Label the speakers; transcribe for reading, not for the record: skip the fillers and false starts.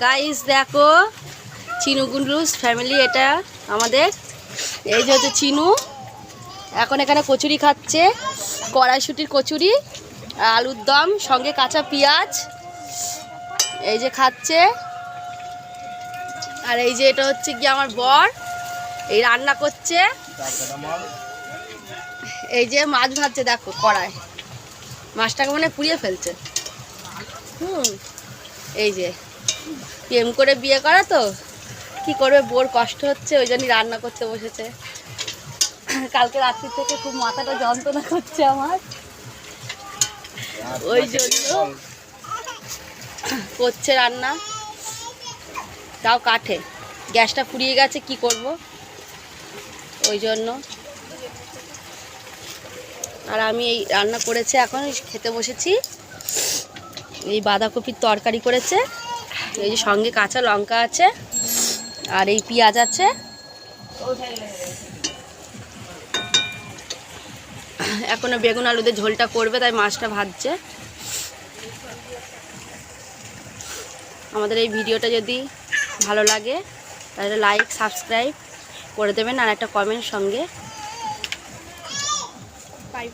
Speaker 1: Guys দেখো, Chinu গুন্ডুস family, এটা আমাদের। এই যে হচ্ছে চিনু, এখন এখানে কচুরি খাচ্ছে, কড়াইশুটির কচুরি, আলুর দম সঙ্গে কাঁচা পেঁয়াজ, এই যে খাচ্ছে। আর এই যে এটা হচ্ছে কি আমার বর, এই রান্না করছে। এই যে মাছ ভাজছে, দেখো কড়াই, মাছটাকে মানে পুড়িয়ে ফেলছে। এই যে প্রেম করে বিয়ে করা তো, কি করবে, বোর কষ্ট হচ্ছে, ওই জন্যই রান্না করতে বসেছে। কালকে রাত্রি থেকে খুব মাথাটা যন্ত্রণা করছে আমার, ওই জন্য করছে রান্না। তাও কাঠে, গ্যাসটা ফুরিয়ে গেছে, কি করব, ওই জন্য। আর আমি এই রান্না করেছে, এখন খেতে বসেছি। এই বাঁধাকপির তরকারি করেছে, এই যে সঙ্গে কাঁচা লঙ্কা আছে, আর এই পেঁয়াজ আছে। এখনো বেগুন আলুদের ঝোলটা করবে, তাই মাছটা ভাজছে। আমাদের এই ভিডিওটা যদি ভালো লাগে তাহলে লাইক সাবস্ক্রাইব করে দেবেন, আর একটা কমেন্ট সঙ্গে। বাই।